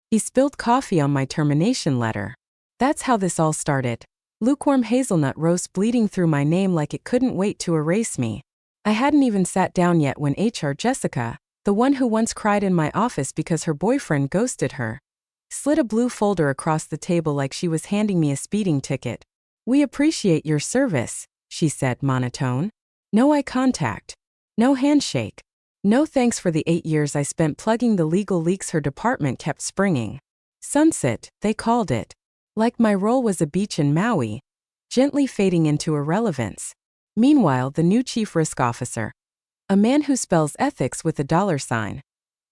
He spilled coffee on my termination letter. That's how this all started. Lukewarm hazelnut roast bleeding through my name like it couldn't wait to erase me. I hadn't even sat down yet when HR Jessica, the one who once cried in my office because her boyfriend ghosted her, slid a blue folder across the table like she was handing me a speeding ticket. "We appreciate your service," she said, monotone. No eye contact. No handshake. No thanks for the 8 years I spent plugging the legal leaks her department kept springing. Sunset, they called it. Like my role was a beach in Maui, gently fading into irrelevance. Meanwhile, the new chief risk officer, a man who spells ethics with a $sign,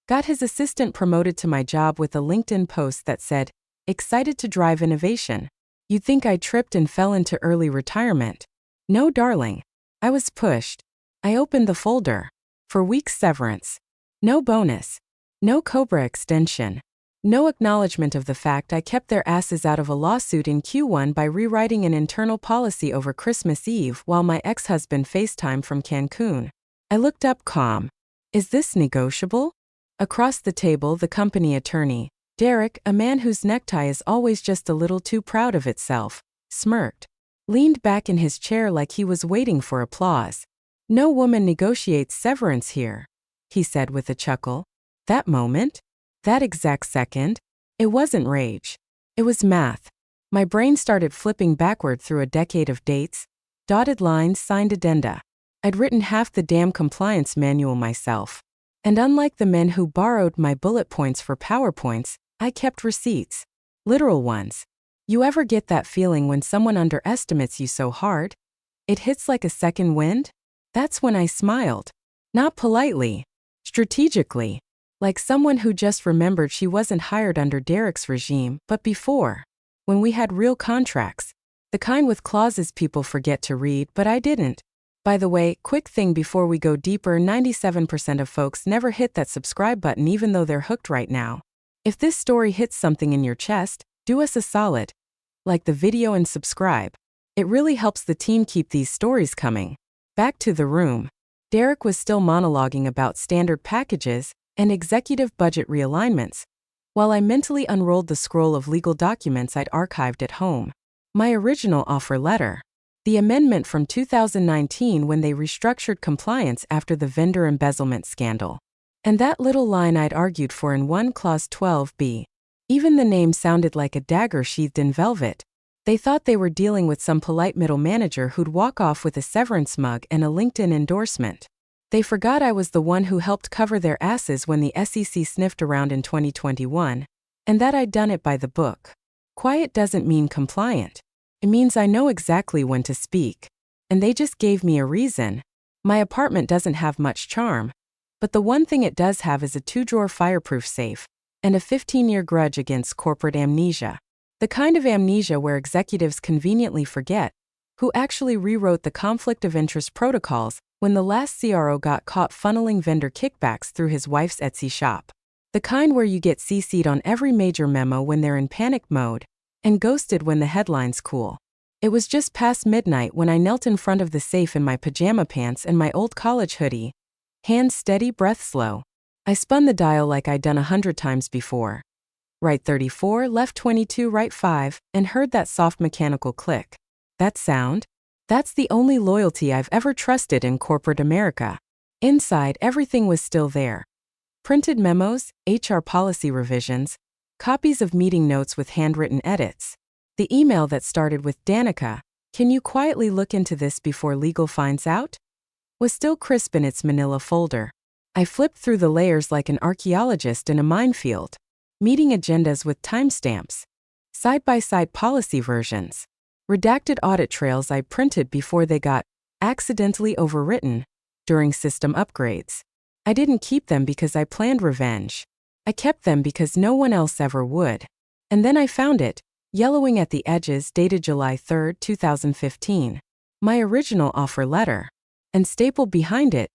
got his assistant promoted to my job with a LinkedIn post that said, "Excited to drive innovation." You'd think I tripped and fell into early retirement. No, darling. I was pushed. I opened the folder. For weeks severance. No bonus. No COBRA extension. No acknowledgement of the fact I kept their asses out of a lawsuit in Q1 by rewriting an internal policy over Christmas Eve while my ex-husband FaceTimed from Cancun. I looked up calm. Is this negotiable? Across the table, the company attorney, Derek, a man whose necktie is always just a little too proud of itself, smirked. Leaned back in his chair like he was waiting for applause. "No woman negotiates severance here," he said with a chuckle. That moment? That exact second? It wasn't rage. It was math. My brain started flipping backward through a decade of dates, dotted lines, signed addenda. I'd written half the damn compliance manual myself. And unlike the men who borrowed my bullet points for PowerPoints, I kept receipts. Literal ones. You ever get that feeling when someone underestimates you so hard? It hits like a second wind? That's when I smiled. Not politely. Strategically. Like someone who just remembered she wasn't hired under Derek's regime, but before. When we had real contracts. The kind with clauses people forget to read, but I didn't. By the way, quick thing before we go deeper, 97% of folks never hit that subscribe button even though they're hooked right now. If this story hits something in your chest, do us a solid. Like the video and subscribe. It really helps the team keep these stories coming. Back to the room. Derek was still monologuing about standard packages and executive budget realignments, while I mentally unrolled the scroll of legal documents I'd archived at home. My original offer letter. The amendment from 2019 when they restructured compliance after the vendor embezzlement scandal. And that little line I'd argued for in 1 Clause 12b. Even the name sounded like a dagger sheathed in velvet. They thought they were dealing with some polite middle manager who'd walk off with a severance mug and a LinkedIn endorsement. They forgot I was the one who helped cover their asses when the SEC sniffed around in 2021, and that I'd done it by the book. Quiet doesn't mean compliant. It means I know exactly when to speak. And they just gave me a reason. My apartment doesn't have much charm, but the one thing it does have is a 2-drawer fireproof safe and a 15-year grudge against corporate amnesia. The kind of amnesia where executives conveniently forget who actually rewrote the conflict of interest protocols when the last CRO got caught funneling vendor kickbacks through his wife's Etsy shop. The kind where you get CC'd on every major memo when they're in panic mode and ghosted when the headline's cool. It was just past midnight when I knelt in front of the safe in my pajama pants and my old college hoodie. Hands steady, breath slow. I spun the dial like I'd done 100 times before. Right 34, left 22, right 5, and heard that soft mechanical click. That sound? That's the only loyalty I've ever trusted in corporate America. Inside, everything was still there. Printed memos, HR policy revisions, copies of meeting notes with handwritten edits. The email that started with "Danica, can you quietly look into this before legal finds out?" was still crisp in its manila folder. I flipped through the layers like an archaeologist in a minefield. Meeting agendas with timestamps. Side-by-side policy versions. Redacted audit trails I printed before they got accidentally overwritten during system upgrades. I didn't keep them because I planned revenge. I kept them because no one else ever would. And then I found it, yellowing at the edges, dated July 3, 2015. My original offer letter. And stapled behind it,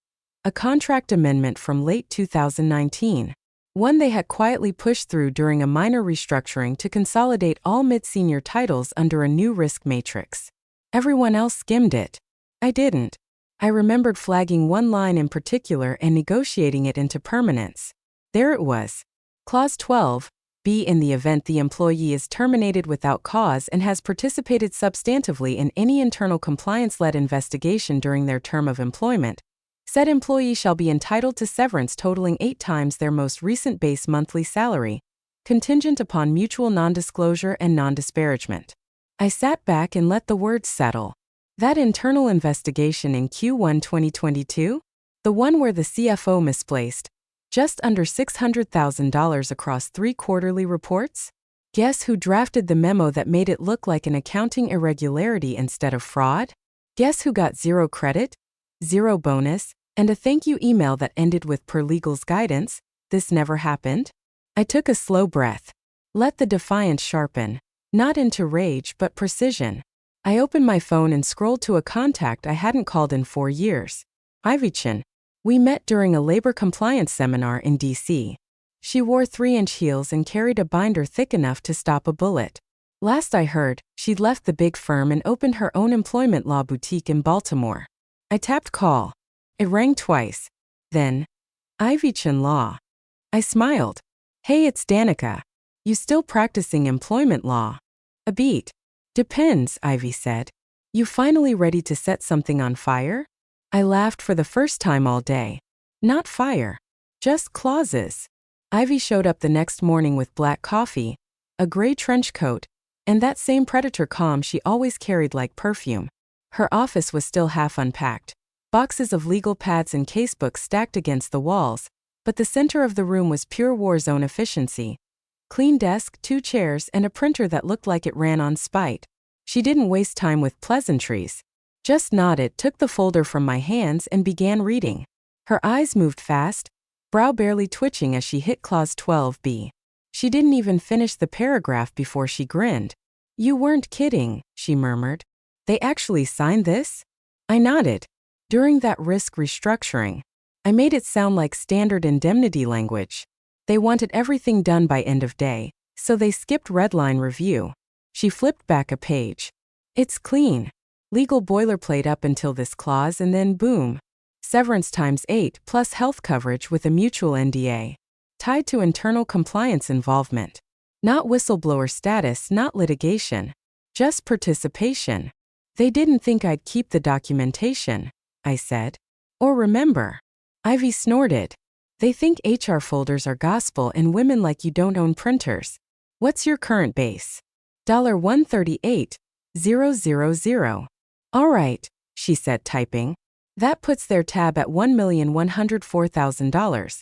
a contract amendment from late 2019. One they had quietly pushed through during a minor restructuring to consolidate all mid-senior titles under a new risk matrix. Everyone else skimmed it. I didn't. I remembered flagging one line in particular and negotiating it into permanence. There it was. Clause 12, B. In the event the employee is terminated without cause and has participated substantively in any internal compliance-led investigation during their term of employment, said employee shall be entitled to severance totaling 8 times their most recent base monthly salary, contingent upon mutual non-disclosure and non-disparagement. I sat back and let the words settle. That internal investigation in Q1 2022? The one where the CFO misplaced just under $600,000 across 3 quarterly reports? Guess who drafted the memo that made it look like an accounting irregularity instead of fraud? Guess who got 0 credit, 0 bonus, and a thank you email that ended with per legal's guidance, this never happened? I took a slow breath. Let the defiance sharpen, not into rage but precision. I opened my phone and scrolled to a contact I hadn't called in 4 years. Ivy-chan. We met during a labor compliance seminar in D.C. She wore 3-inch heels and carried a binder thick enough to stop a bullet. Last I heard, she'd left the big firm and opened her own employment law boutique in Baltimore. I tapped call. It rang twice. Then, Ivy-chan Law. I smiled. Hey, it's Danica. You still practicing employment law? A beat. Depends, Ivy said. You finally ready to set something on fire? I laughed for the first time all day. Not fire. Just clauses. Ivy showed up the next morning with black coffee, a gray trench coat, and that same predator calm she always carried like perfume. Her office was still half unpacked. Boxes of legal pads and casebooks stacked against the walls, but the center of the room was pure war zone efficiency. Clean desk, 2 chairs, and a printer that looked like it ran on spite. She didn't waste time with pleasantries. Just nodded, took the folder from my hands, and began reading. Her eyes moved fast, brow barely twitching as she hit Clause 12b. She didn't even finish the paragraph before she grinned. You weren't kidding, she murmured. They actually signed this? I nodded. During that risk restructuring, I made it sound like standard indemnity language. They wanted everything done by end of day, so they skipped redline review. She flipped back a page. It's clean. Legal boilerplate up until this clause and then boom. Severance times 8 plus health coverage with a mutual NDA. Tied to internal compliance involvement. Not whistleblower status, not litigation. Just participation. They didn't think I'd keep the documentation, I said. Or remember. Ivy snorted. They think HR folders are gospel and women like you don't own printers. What's your current base? $138,000. All right, she said, typing. That puts their tab at $1,104,000,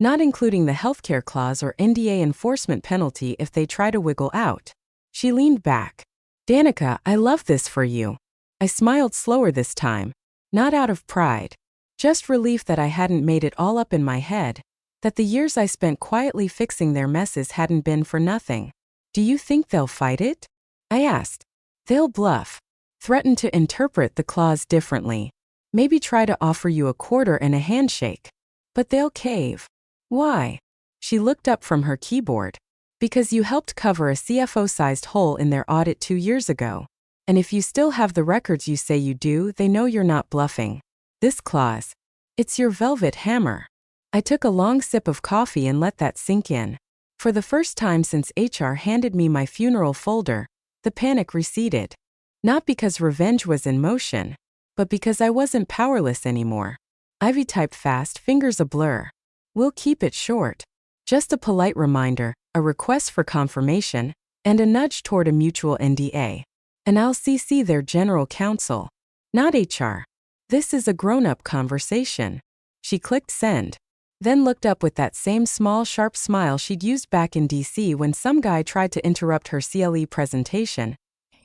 not including the healthcare clause or NDA enforcement penalty if they try to wiggle out. She leaned back. Danica, I love this for you. I smiled slower this time, not out of pride, just relief that I hadn't made it all up in my head, that the years I spent quietly fixing their messes hadn't been for nothing. Do you think they'll fight it? I asked. They'll bluff. Threaten to interpret the clause differently. Maybe try to offer you a quarter and a handshake. But they'll cave. Why? She looked up from her keyboard. Because you helped cover a CFO-sized hole in their audit 2 years ago. And if you still have the records you say you do, they know you're not bluffing. This clause. It's your velvet hammer. I took a long sip of coffee and let that sink in. For the first time since HR handed me my funeral folder, the panic receded. Not because revenge was in motion, but because I wasn't powerless anymore. Ivy typed fast, fingers a blur. We'll keep it short. Just a polite reminder, a request for confirmation, and a nudge toward a mutual NDA. And I'll CC their general counsel. Not HR. This is a grown-up conversation. She clicked send. Then looked up with that same small, sharp smile she'd used back in DC when some guy tried to interrupt her CLE presentation,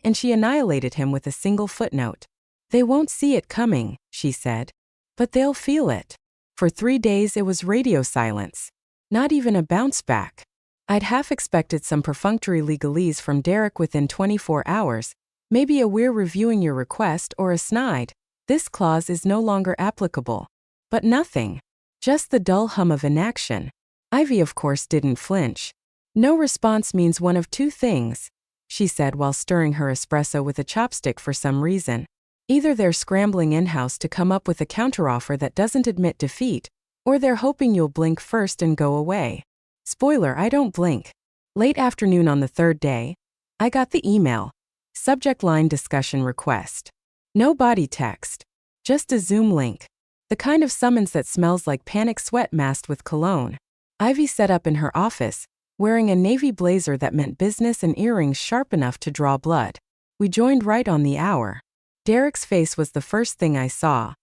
and she annihilated him with a single footnote. They won't see it coming, she said. But they'll feel it. For 3 days it was radio silence. Not even a bounce back. I'd half expected some perfunctory legalese from Derek within 24 hours, maybe a "we're reviewing your request" or a snide, "this clause is no longer applicable." But nothing. Just the dull hum of inaction. Ivy, of course, didn't flinch. No response means one of 2 things, she said while stirring her espresso with a chopstick for some reason. Either they're scrambling in-house to come up with a counteroffer that doesn't admit defeat, or they're hoping you'll blink first and go away. Spoiler, I don't blink. Late afternoon on the third day, I got the email. Subject line discussion request. No body text. Just a Zoom link. The kind of summons that smells like panic sweat masked with cologne. Ivy sat up in her office, wearing a navy blazer that meant business and earrings sharp enough to draw blood. We joined right on the hour. Derek's face was the first thing I saw.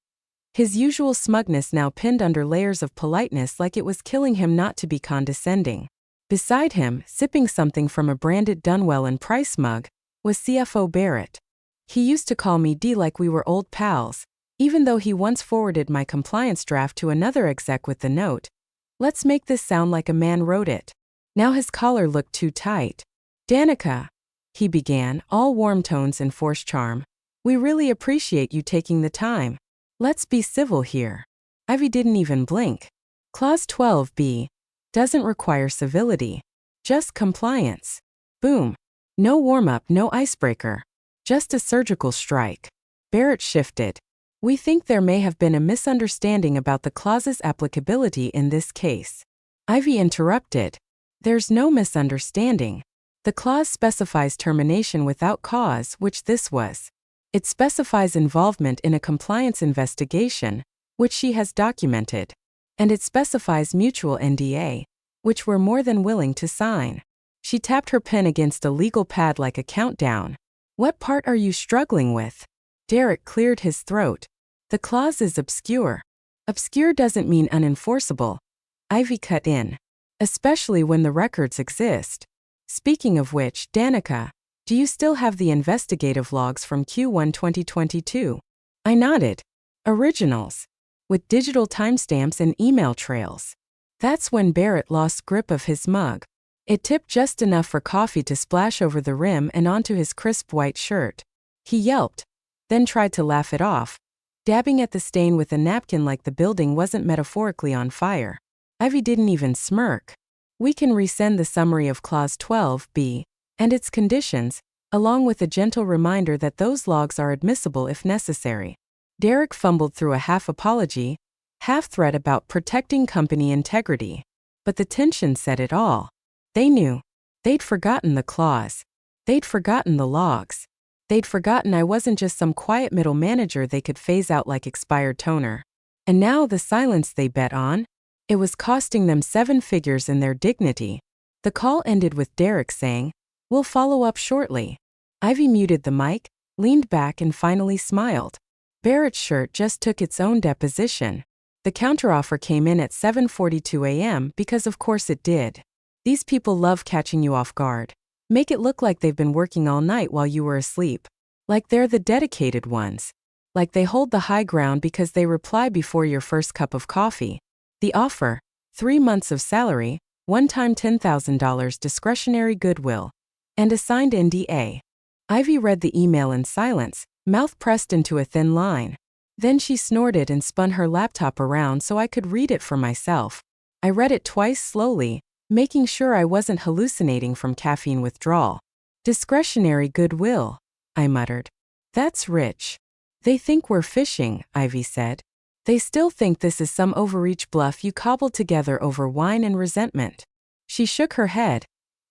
His usual smugness now pinned under layers of politeness like it was killing him not to be condescending. Beside him, sipping something from a branded Dunwell & Price mug, was CFO Barrett. He used to call me D like we were old pals, even though he once forwarded my compliance draft to another exec with the note, "Let's make this sound like a man wrote it." Now his collar looked too tight. "Danica," he began, all warm tones and forced charm, "we really appreciate you taking the time. Let's be civil here." Ivy didn't even blink. Clause 12b doesn't require civility, just compliance. Boom. No warm-up, no icebreaker. Just a surgical strike. Barrett shifted. "We think there may have been a misunderstanding about the clause's applicability in this case." Ivy interrupted. "There's no misunderstanding. The clause specifies termination without cause, which this was. It specifies involvement in a compliance investigation, which she has documented. And it specifies mutual NDA, which we're more than willing to sign." She tapped her pen against a legal pad like a countdown. "What part are you struggling with?" Derek cleared his throat. "The clause is obscure." "Obscure doesn't mean unenforceable," Ivy cut in. "Especially when the records exist. Speaking of which, Danica, do you still have the investigative logs from Q1 2022? I nodded. "Originals. With digital timestamps and email trails." That's when Barrett lost grip of his mug. It tipped just enough for coffee to splash over the rim and onto his crisp white shirt. He yelped, then tried to laugh it off, dabbing at the stain with a napkin like the building wasn't metaphorically on fire. Ivy didn't even smirk. "We can resend the summary of Clause 12b and its conditions, along with a gentle reminder that those logs are admissible if necessary." Derek fumbled through a half apology, half threat about protecting company integrity. But the tension said it all. They knew. They'd forgotten the clause. They'd forgotten the logs. They'd forgotten I wasn't just some quiet middle manager they could phase out like expired toner. And now the silence they bet on? It was costing them 7 figures in their dignity. The call ended with Derek saying, "We'll follow up shortly." Ivy muted the mic, leaned back and finally smiled. Barrett's shirt just took its own deposition. The counteroffer came in at 7:42 a.m. because of course it did. These people love catching you off guard. Make it look like they've been working all night while you were asleep. Like they're the dedicated ones. Like they hold the high ground because they reply before your first cup of coffee. The offer: 3 months of salary, one-time $10,000 discretionary goodwill, and a signed NDA. Ivy read the email in silence, mouth pressed into a thin line. Then she snorted and spun her laptop around so I could read it for myself. I read it twice slowly, making sure I wasn't hallucinating from caffeine withdrawal. "Discretionary goodwill," I muttered. "That's rich." "They think we're fishing," Ivy said. "They still think this is some overreach bluff you cobbled together over wine and resentment." She shook her head,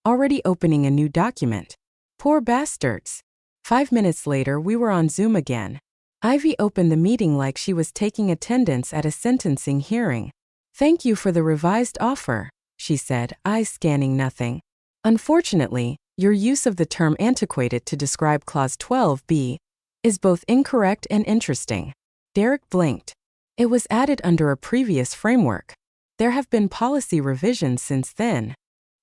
already opening a new document. Poor bastards. 5 minutes later we were on Zoom again. Ivy opened the meeting like she was taking attendance at a sentencing hearing. "Thank you for the revised offer," she said, eyes scanning nothing. "Unfortunately, your use of the term antiquated to describe Clause 12b is both incorrect and interesting." Derek blinked. "It was added under a previous framework. There have been policy revisions since then."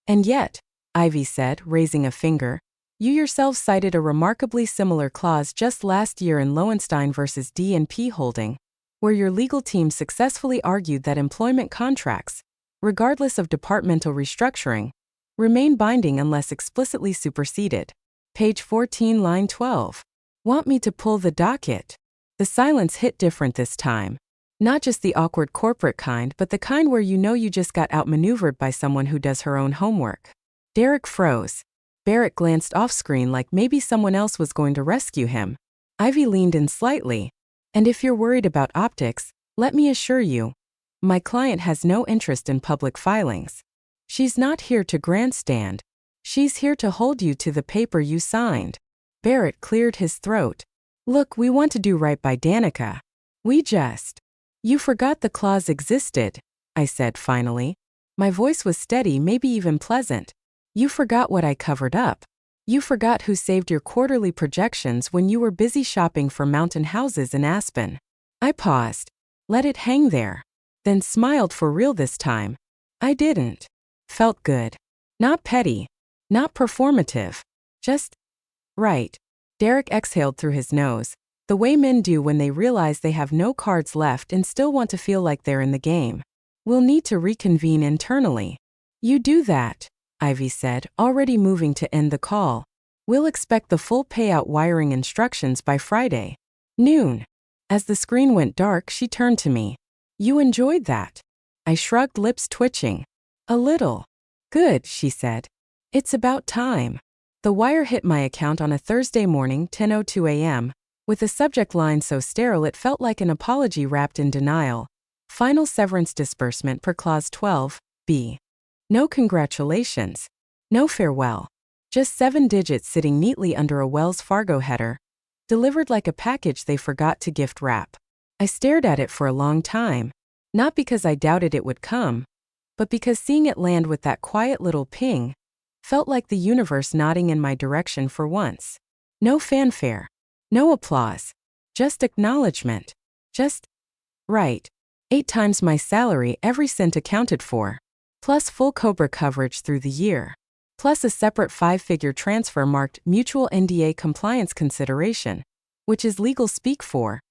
"And yet," Ivy said, raising a finger, "you yourselves cited a remarkably similar clause just last year in Lowenstein versus D&P Holding, where your legal team successfully argued that employment contracts, regardless of departmental restructuring, remain binding unless explicitly superseded. Page 14, line 12. Want me to pull the docket?" The silence hit different this time. Not just the awkward corporate kind, but the kind where you know you just got outmaneuvered by someone who does her own homework. Derek froze. Barrett glanced off-screen like maybe someone else was going to rescue him. Ivy leaned in slightly. "And if you're worried about optics, let me assure you, my client has no interest in public filings. She's not here to grandstand." She's here to hold you to the paper you signed. Barrett cleared his throat. Look, we want to do right by Danica. We just. You forgot the clause existed, I said finally. My voice was steady, maybe even pleasant. You forgot what I covered up. You forgot who saved your quarterly projections when you were busy shopping for mountain houses in Aspen. I paused, let it hang there, then smiled for real this time. I didn't. Felt good. Not petty. Not performative. Just right. Derek exhaled through his nose, the way men do when they realize they have no cards left and still want to feel like they're in the game. We'll need to reconvene internally. You do that, Ivy said, already moving to end the call. We'll expect the full payout wiring instructions by Friday. Noon. As the screen went dark, she turned to me. You enjoyed that? I shrugged, lips twitching. A little. Good, she said. It's about time. The wire hit my account on a Thursday morning, 10:02 a.m., with a subject line so sterile it felt like an apology wrapped in denial. Final severance disbursement per Clause 12, B. No congratulations. No farewell. Just 7 digits sitting neatly under a Wells Fargo header. Delivered like a package they forgot to gift wrap. I stared at it for a long time. Not because I doubted it would come, but because seeing it land with that quiet little ping felt like the universe nodding in my direction for once. No fanfare. No applause. Just acknowledgement. Just right. 8 times my salary, every cent accounted for. Plus full COBRA coverage through the year. Plus a separate 5-figure transfer marked mutual NDA compliance consideration, which is legal speak for.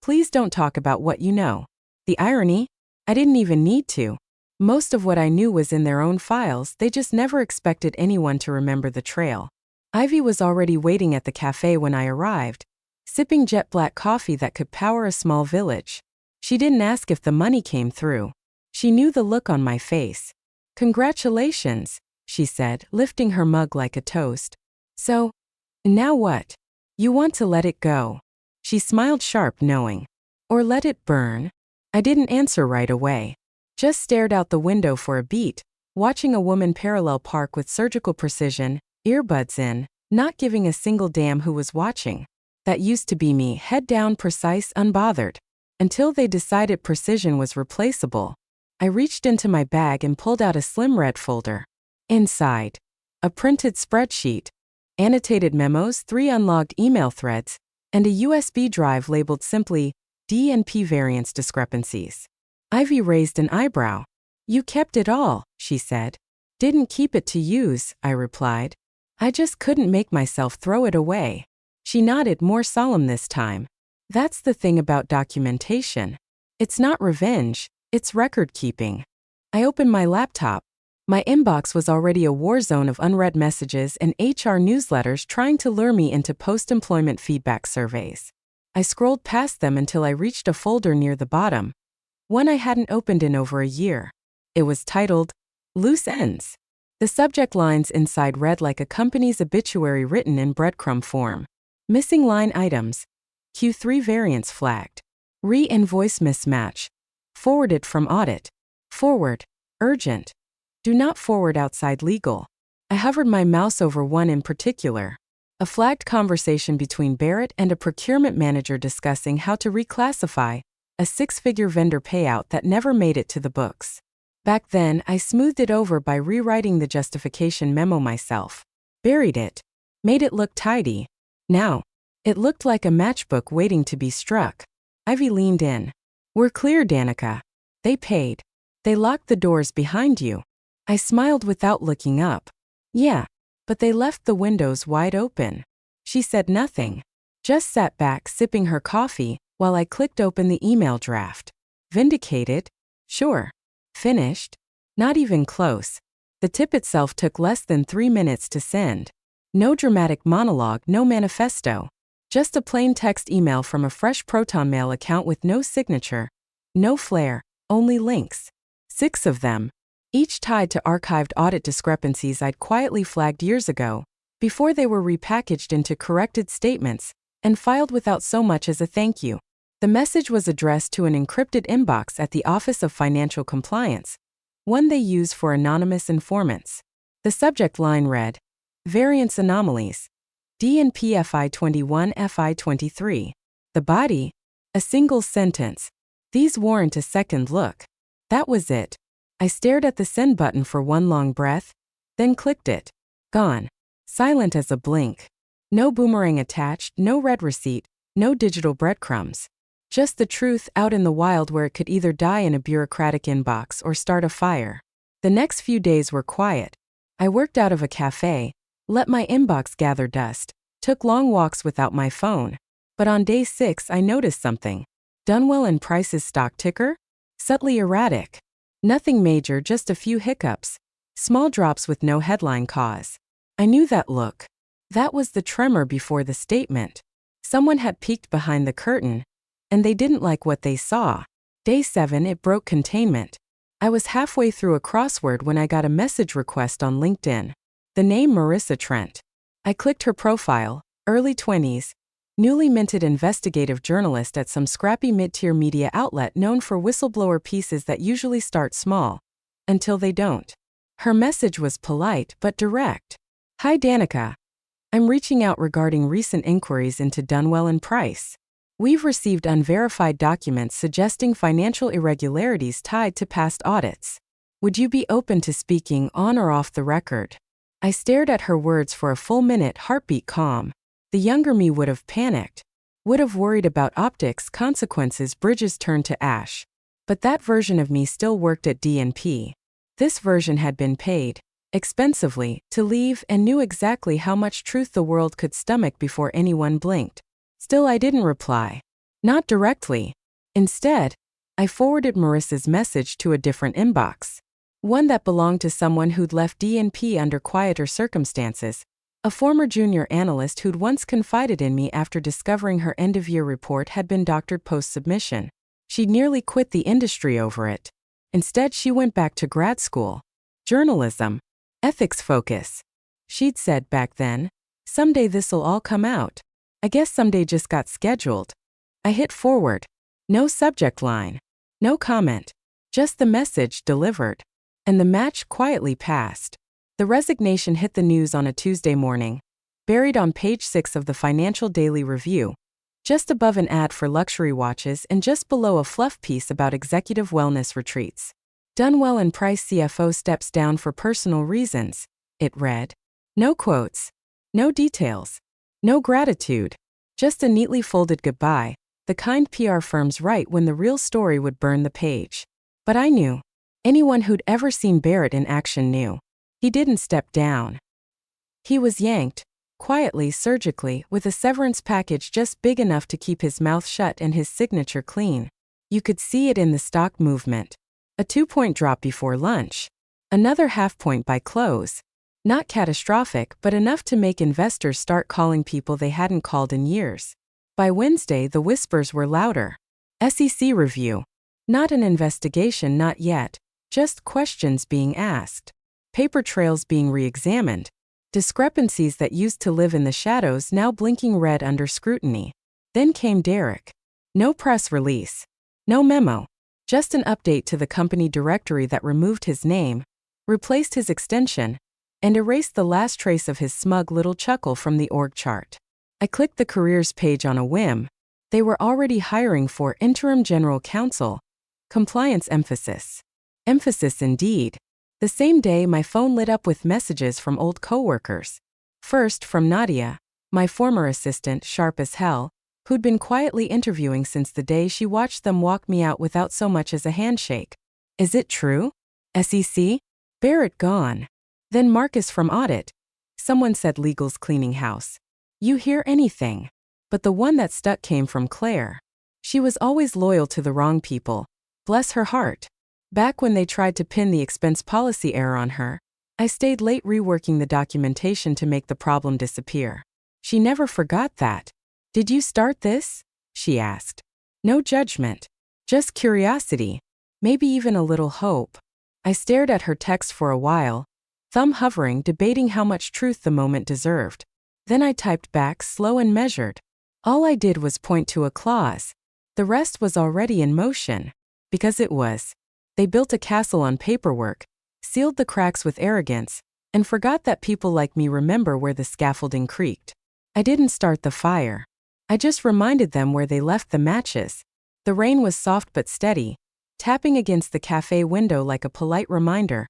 Please don't talk about what you know. The irony? I didn't even need to. Most of what I knew was in their own files, they just never expected anyone to remember the trail. Ivy was already waiting at the cafe when I arrived, sipping jet black coffee that could power a small village. She didn't ask if the money came through. She knew the look on my face. Congratulations, she said, lifting her mug like a toast. So, now what? You want to let it go? She smiled sharp, knowing. Or let it burn? I didn't answer right away. Just stared out the window for a beat, watching a woman parallel park with surgical precision, earbuds in, not giving a single damn who was watching. That used to be me, head down, precise, unbothered. Until they decided precision was replaceable. I reached into my bag and pulled out a slim red folder. Inside, a printed spreadsheet, annotated memos, 3 unlogged email threads, and a USB drive labeled simply D&P variance discrepancies. Ivy raised an eyebrow. You kept it all, she said. Didn't keep it to use, I replied. I just couldn't make myself throw it away. She nodded, more solemn this time. That's the thing about documentation. It's not revenge, it's record-keeping. I opened my laptop. My inbox was already a war zone of unread messages and HR newsletters trying to lure me into post-employment feedback surveys. I scrolled past them until I reached a folder near the bottom. One I hadn't opened in over a year. It was titled, Loose Ends. The subject lines inside read like a company's obituary written in breadcrumb form. Missing line items. Q3 variance flagged. Re-invoice mismatch. Forwarded from audit. Forward. Urgent. Do not forward outside legal. I hovered my mouse over one in particular. A flagged conversation between Barrett and a procurement manager discussing how to reclassify a 6-figure vendor payout that never made it to the books. Back then, I smoothed it over by rewriting the justification memo myself. Buried it. Made it look tidy. Now, it looked like a matchbook waiting to be struck. Ivy leaned in. We're clear, Danica. They paid. They locked the doors behind you. I smiled without looking up. Yeah, but they left the windows wide open. She said nothing. Just sat back sipping her coffee, while I clicked open the email draft. Vindicated? Sure. Finished? Not even close. The tip itself took less than 3 minutes to send. No dramatic monologue, no manifesto. Just a plain text email from a fresh Proton Mail account with no signature. No flair, only links. 6 of them. Each tied to archived audit discrepancies I'd quietly flagged years ago, before they were repackaged into corrected statements and filed without so much as a thank you. The message was addressed to an encrypted inbox at the Office of Financial Compliance, one they use for anonymous informants. The subject line read, Variance anomalies. DNP FI21 FI23. The body? A single sentence. These warrant a second look. That was it. I stared at the send button for one long breath, then clicked it. Gone. Silent as a blink. No boomerang attached, no red receipt, no digital breadcrumbs. Just the truth out in the wild where it could either die in a bureaucratic inbox or start a fire. The next few days were quiet. I worked out of a cafe, let my inbox gather dust, took long walks without my phone. But on day 6 I noticed something. Dunwell and Price's stock ticker? Subtly erratic. Nothing major, just a few hiccups. Small drops with no headline cause. I knew that look. That was the tremor before the statement. Someone had peeked behind the curtain, and they didn't like what they saw. Day 7 it broke containment. I was halfway through a crossword when I got a message request on LinkedIn. The name Marissa Trent. I clicked her profile, early 20s, newly minted investigative journalist at some scrappy mid-tier media outlet known for whistleblower pieces that usually start small, until they don't. Her message was polite but direct. Hi Danica. I'm reaching out regarding recent inquiries into Dunwell and Price. We've received unverified documents suggesting financial irregularities tied to past audits. Would you be open to speaking on or off the record? I stared at her words for a full minute, heartbeat calm. The younger me would have panicked, would have worried about optics, consequences, bridges turned to ash. But that version of me still worked at DNP. This version had been paid, expensively, to leave and knew exactly how much truth the world could stomach before anyone blinked. Still, I didn't reply. Not directly. Instead, I forwarded Marissa's message to a different inbox. One that belonged to someone who'd left DNP under quieter circumstances. A former junior analyst who'd once confided in me after discovering her end-of-year report had been doctored post-submission. She'd nearly quit the industry over it. Instead, she went back to grad school. Journalism. Ethics focus. She'd said back then, someday this'll all come out. I guess someday just got scheduled. I hit forward. No subject line. No comment. Just the message delivered. And the match quietly passed. The resignation hit the news on a Tuesday morning, buried on page 6 of the Financial Daily Review, just above an ad for luxury watches and just below a fluff piece about executive wellness retreats. Dunwell and Price CFO steps down for personal reasons, it read. No quotes. No details. No gratitude. Just a neatly folded goodbye, the kind PR firms write when the real story would burn the page. But I knew. Anyone who'd ever seen Barrett in action knew. He didn't step down. He was yanked, quietly, surgically, with a severance package just big enough to keep his mouth shut and his signature clean. You could see it in the stock movement. A 2-point drop before lunch. Another half-point by close. Not catastrophic, but enough to make investors start calling people they hadn't called in years. By Wednesday, the whispers were louder. SEC review. Not an investigation, not yet. Just questions being asked. Paper trails being re-examined. Discrepancies that used to live in the shadows now blinking red under scrutiny. Then came Derek. No press release. No memo. Just an update to the company directory that removed his name, replaced his extension, and erased the last trace of his smug little chuckle from the org chart. I clicked the careers page on a whim. They were already hiring for interim general counsel. Compliance emphasis. Emphasis indeed. The same day, my phone lit up with messages from old coworkers. First, from Nadia, my former assistant, sharp as hell, who'd been quietly interviewing since the day she watched them walk me out without so much as a handshake. Is it true? SEC? Barrett gone. Then Marcus from audit. Someone said legal's cleaning house. You hear anything? But the one that stuck came from Claire. She was always loyal to the wrong people. Bless her heart. Back when they tried to pin the expense policy error on her, I stayed late reworking the documentation to make the problem disappear. She never forgot that. Did you start this? She asked. No judgment. Just curiosity. Maybe even a little hope. I stared at her text for a while, thumb hovering, debating how much truth the moment deserved. Then I typed back, slow and measured. All I did was point to a clause. The rest was already in motion. Because it was. They built a castle on paperwork, sealed the cracks with arrogance, and forgot that people like me remember where the scaffolding creaked. I didn't start the fire. I just reminded them where they left the matches. The rain was soft but steady, tapping against the cafe window like a polite reminder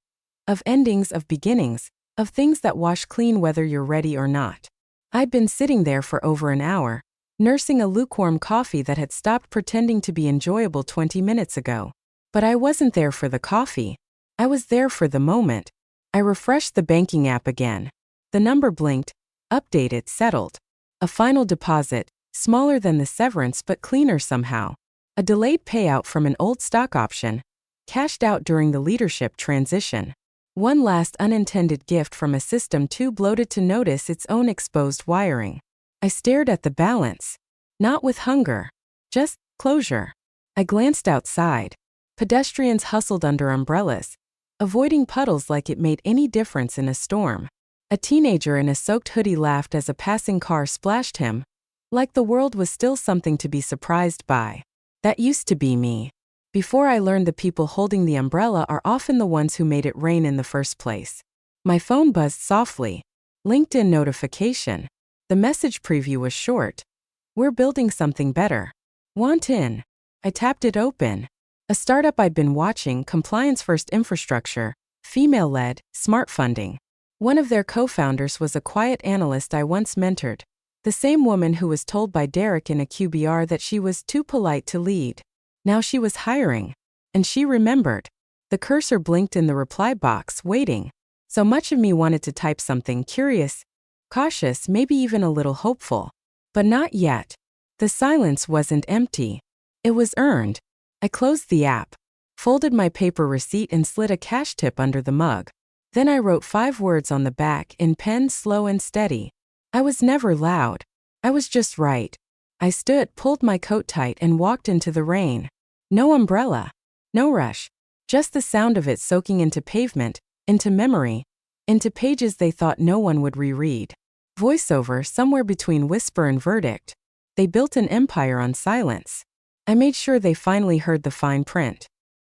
of endings, of beginnings, of things that wash clean whether you're ready or not. I'd been sitting there for over an hour, nursing a lukewarm coffee that had stopped pretending to be enjoyable 20 minutes ago. But I wasn't there for the coffee. I was there for the moment. I refreshed the banking app again. The number blinked, updated, settled. A final deposit, smaller than the severance but cleaner somehow. A delayed payout from an old stock option, cashed out during the leadership transition. One last unintended gift from a system too bloated to notice its own exposed wiring. I stared at the balance. Not with hunger. Just closure. I glanced outside. Pedestrians hustled under umbrellas, avoiding puddles like it made any difference in a storm. A teenager in a soaked hoodie laughed as a passing car splashed him, like the world was still something to be surprised by. That used to be me. Before I learned the people holding the umbrella are often the ones who made it rain in the first place. My phone buzzed softly. LinkedIn notification. The message preview was short. We're building something better. Want in? I tapped it open. A startup I'd been watching, compliance-first infrastructure, female-led, smart funding. One of their co-founders was a quiet analyst I once mentored. The same woman who was told by Derek in a QBR that she was too polite to lead. Now she was hiring. And she remembered. The cursor blinked in the reply box, waiting. So much of me wanted to type something curious, cautious, maybe even a little hopeful. But not yet. The silence wasn't empty. It was earned. I closed the app, folded my paper receipt and slid a cash tip under the mug. Then I wrote 5 words on the back in pen, slow and steady. I was never loud. I was just right. I stood, pulled my coat tight and walked into the rain. No umbrella. No rush. Just the sound of it soaking into pavement, into memory, into pages they thought no one would reread. Voiceover somewhere between whisper and verdict. They built an empire on silence. I made sure they finally heard the fine print.